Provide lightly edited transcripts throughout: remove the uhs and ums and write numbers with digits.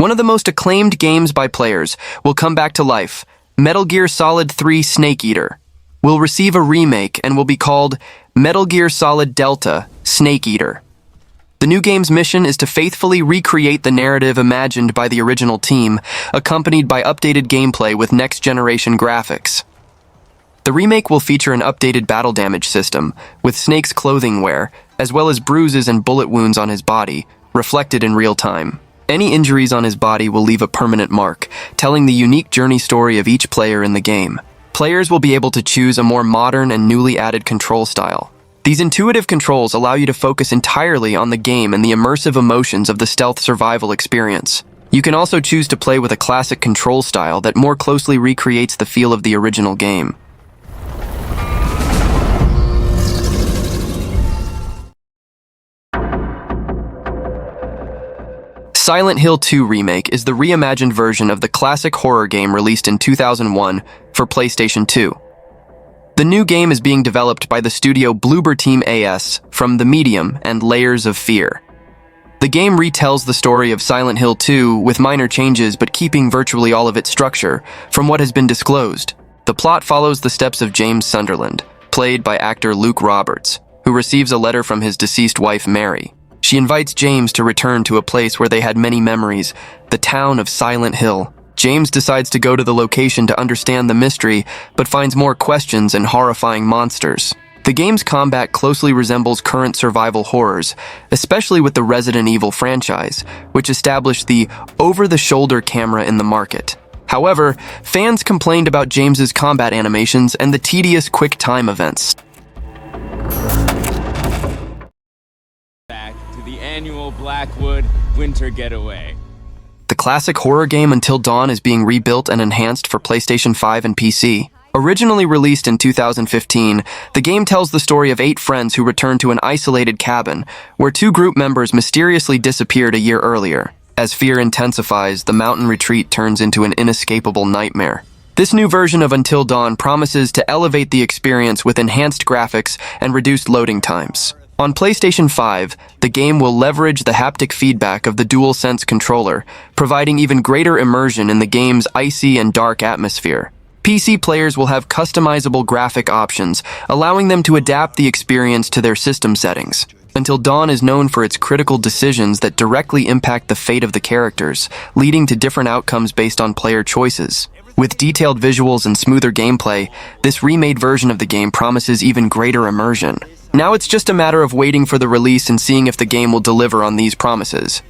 One of the most acclaimed games by players will come back to life. Metal Gear Solid 3 Snake Eater will receive a remake and will be called Metal Gear Solid Delta Snake Eater. The new game's mission is to faithfully recreate the narrative imagined by the original team, accompanied by updated gameplay with next-generation graphics. The remake will feature an updated battle damage system, with Snake's clothing wear, as well as bruises and bullet wounds on his body, reflected in real time. Any injuries on his body will leave a permanent mark, telling the unique journey story of each player in the game. Players will be able to choose a more modern and newly added control style. These intuitive controls allow you to focus entirely on the game and the immersive emotions of the stealth survival experience. You can also choose to play with a classic control style that more closely recreates the feel of the original game. Silent Hill 2 Remake is the reimagined version of the classic horror game released in 2001 for PlayStation 2. The new game is being developed by the studio Bloober Team AS from The Medium and Layers of Fear. The game retells the story of Silent Hill 2 with minor changes but keeping virtually all of its structure from what has been disclosed. The plot follows the steps of James Sunderland, played by actor Luke Roberts, who receives a letter from his deceased wife Mary. She invites James to return to a place where they had many memories, the town of Silent Hill. James decides to go to the location to understand the mystery, but finds more questions and horrifying monsters. The game's combat closely resembles current survival horrors, especially with the Resident Evil franchise, which established the over-the-shoulder camera in the market. However, fans complained about James's combat animations and the tedious quick-time events. Back to the annual Blackwood Winter Getaway. The classic horror game Until Dawn is being rebuilt and enhanced for PlayStation 5 and PC. Originally released in 2015, the game tells the story of 8 friends who return to an isolated cabin where 2 group members mysteriously disappeared a year earlier. As fear intensifies, the mountain retreat turns into an inescapable nightmare. This new version of Until Dawn promises to elevate the experience with enhanced graphics and reduced loading times. On PlayStation 5, the game will leverage the haptic feedback of the DualSense controller, providing even greater immersion in the game's icy and dark atmosphere. PC players will have customizable graphic options, allowing them to adapt the experience to their system settings. Until Dawn is known for its critical decisions that directly impact the fate of the characters, leading to different outcomes based on player choices. With detailed visuals and smoother gameplay, this remade version of the game promises even greater immersion. Now it's just a matter of waiting for the release and seeing if the game will deliver on these promises.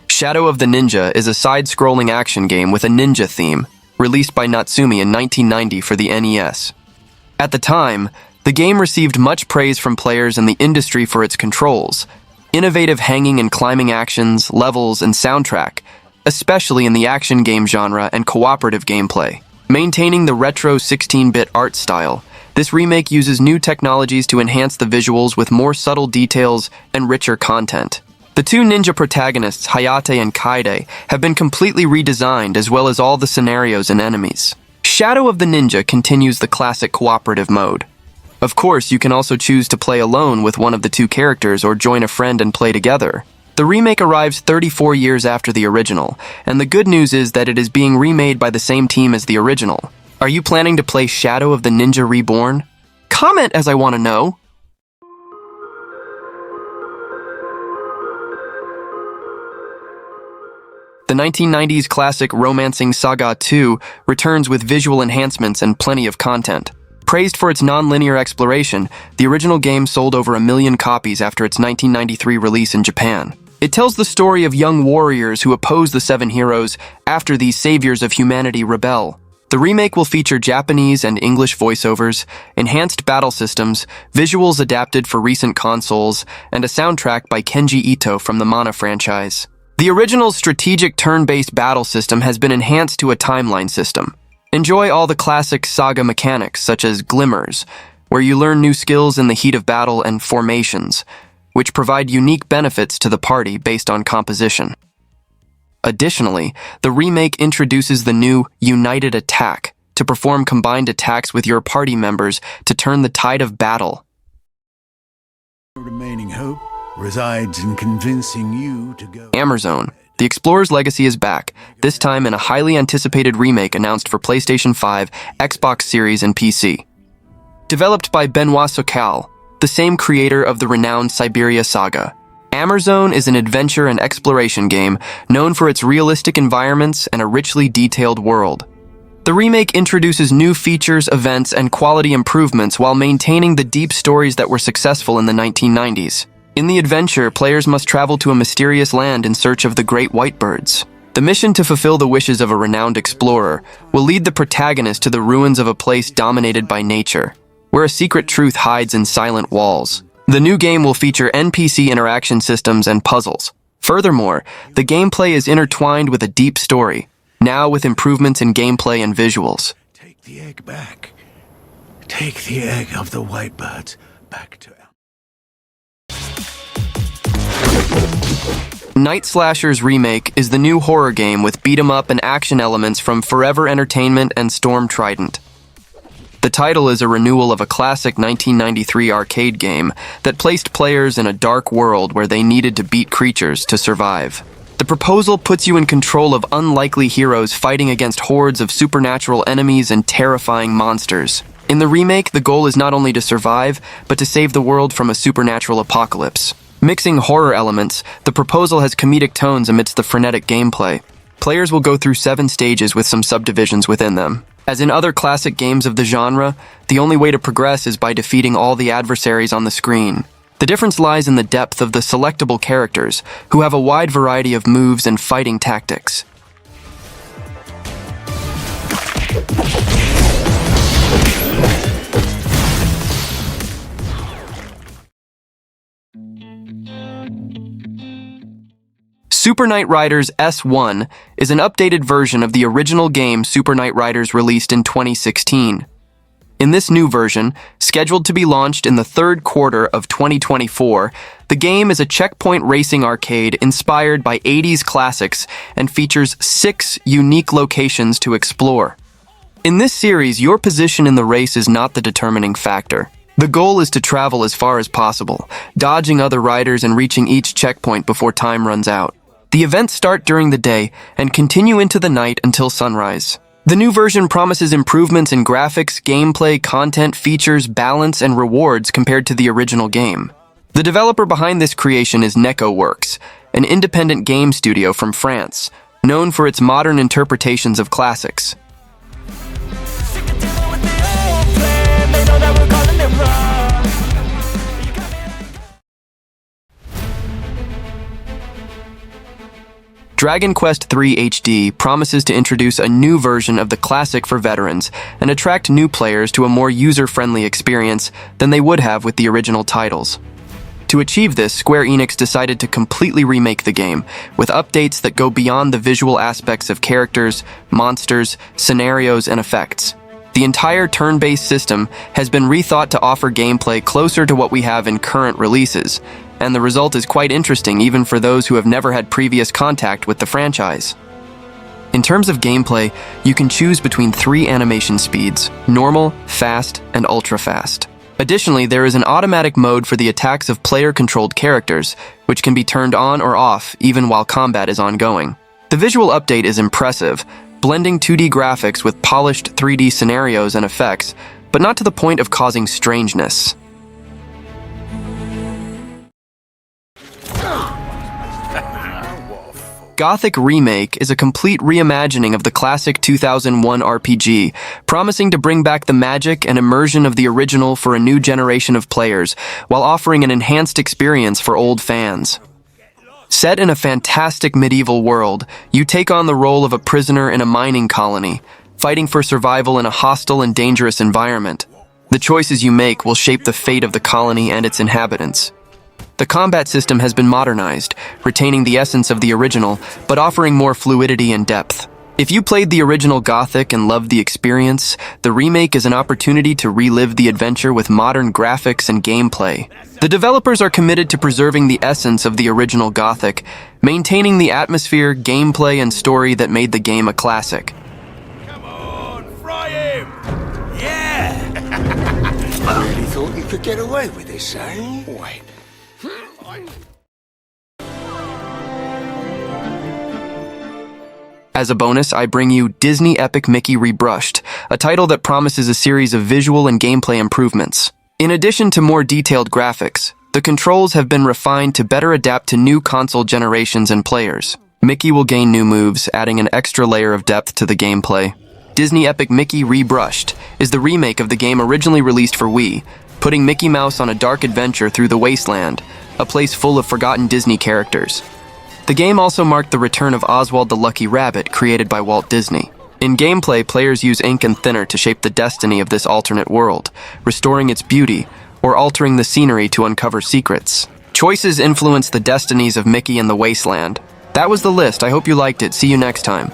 Shadow of the Ninja is a side-scrolling action game with a ninja theme, released by Natsume in 1990 for the NES. At the time, the game received much praise from players in the industry for its controls, innovative hanging and climbing actions, levels, and soundtrack, especially in the action game genre and cooperative gameplay. Maintaining the retro 16-bit art style, this remake uses new technologies to enhance the visuals with more subtle details and richer content. The 2 ninja protagonists, Hayate and Kaide, have been completely redesigned as well as all the scenarios and enemies. Shadow of the Ninja continues the classic cooperative mode. Of course, you can also choose to play alone with one of the 2 characters or join a friend and play together. The remake arrives 34 years after the original, and the good news is that it is being remade by the same team as the original. Are you planning to play Shadow of the Ninja Reborn? Comment as I want to know. The 1990s classic romancing SaGa 2 returns with visual enhancements and plenty of content. Praised for its non-linear exploration, the original game sold over 1 million copies after its 1993 release in Japan. It tells the story of young warriors who oppose the 7 heroes after these saviors of humanity rebel. The remake will feature Japanese and English voiceovers, enhanced battle systems, visuals adapted for recent consoles, and a soundtrack by Kenji Ito from the Mana franchise. The original's strategic turn-based battle system has been enhanced to a timeline system. Enjoy all the classic SaGa mechanics, such as glimmers, where you learn new skills in the heat of battle, and formations, which provide unique benefits to the party based on composition. Additionally, the remake introduces the new United Attack, to perform combined attacks with your party members to turn the tide of battle. Remaining hope resides in convincing you to go. Amerzone. The Explorer's Legacy is back, this time in a highly anticipated remake announced for PlayStation 5, Xbox Series, and PC. Developed by Benoit Sokal, the same creator of the renowned Siberia saga, Amerzone is an adventure and exploration game known for its realistic environments and a richly detailed world. The remake introduces new features, events, and quality improvements while maintaining the deep stories that were successful in the 1990s. In the adventure, players must travel to a mysterious land in search of the Great White Birds. The mission to fulfill the wishes of a renowned explorer will lead the protagonist to the ruins of a place dominated by nature, where a secret truth hides in silent walls. The new game will feature NPC interaction systems and puzzles. Furthermore, the gameplay is intertwined with a deep story, now with improvements in gameplay and visuals. Take the egg back. Take the egg of the white birds back to Night Slasher's Remake is the new horror game with beat-em-up and action elements from Forever Entertainment and Storm Trident. The title is a renewal of a classic 1993 arcade game that placed players in a dark world where they needed to beat creatures to survive. The proposal puts you in control of unlikely heroes fighting against hordes of supernatural enemies and terrifying monsters. In the remake, the goal is not only to survive, but to save the world from a supernatural apocalypse. Mixing horror elements, the proposal has comedic tones amidst the frenetic gameplay. Players will go through 7 stages with some subdivisions within them. As in other classic games of the genre, the only way to progress is by defeating all the adversaries on the screen. The difference lies in the depth of the selectable characters, who have a wide variety of moves and fighting tactics. Super Knight Riders S1 is an updated version of the original game Super Knight Riders released in 2016. In this new version, scheduled to be launched in the third quarter of 2024, the game is a checkpoint racing arcade inspired by 80s classics and features 6 unique locations to explore. In this series, your position in the race is not the determining factor. The goal is to travel as far as possible, dodging other riders and reaching each checkpoint before time runs out. The events start during the day and continue into the night until sunrise. The new version promises improvements in graphics, gameplay, content, features, balance, and rewards compared to the original game. The developer behind this creation is NecoWorks, an independent game studio from France, known for its modern interpretations of classics. Dragon Quest III HD promises to introduce a new version of the classic for veterans and attract new players to a more user-friendly experience than they would have with the original titles. To achieve this, Square Enix decided to completely remake the game, with updates that go beyond the visual aspects of characters, monsters, scenarios, and effects. The entire turn-based system has been rethought to offer gameplay closer to what we have in current releases, and the result is quite interesting even for those who have never had previous contact with the franchise. In terms of gameplay, you can choose between 3 animation speeds: normal, fast, and ultra-fast. Additionally, there is an automatic mode for the attacks of player-controlled characters, which can be turned on or off even while combat is ongoing. The visual update is impressive, blending 2D graphics with polished 3D scenarios and effects, but not to the point of causing strangeness. Gothic Remake is a complete reimagining of the classic 2001 RPG, promising to bring back the magic and immersion of the original for a new generation of players, while offering an enhanced experience for old fans. Set in a fantastic medieval world, you take on the role of a prisoner in a mining colony, fighting for survival in a hostile and dangerous environment. The choices you make will shape the fate of the colony and its inhabitants. The combat system has been modernized, retaining the essence of the original, but offering more fluidity and depth. If you played the original Gothic and loved the experience, the remake is an opportunity to relive the adventure with modern graphics and gameplay. The developers are committed to preserving the essence of the original Gothic, maintaining the atmosphere, gameplay, and story that made the game a classic. Come on, fry it! thought you could get away with this, eh? Wait. As a bonus, I bring you Disney Epic Mickey Rebrushed, a title that promises a series of visual and gameplay improvements. In addition to more detailed graphics, the controls have been refined to better adapt to new console generations and players. Mickey will gain new moves, adding an extra layer of depth to the gameplay. Disney Epic Mickey Rebrushed is the remake of the game originally released for Wii, putting Mickey Mouse on a dark adventure through the wasteland, a place full of forgotten Disney characters. The game also marked the return of Oswald the Lucky Rabbit, created by Walt Disney. In gameplay, players use ink and thinner to shape the destiny of this alternate world, restoring its beauty, or altering the scenery to uncover secrets. Choices influence the destinies of Mickey and the Wasteland. That was the list. I hope you liked it. See you next time.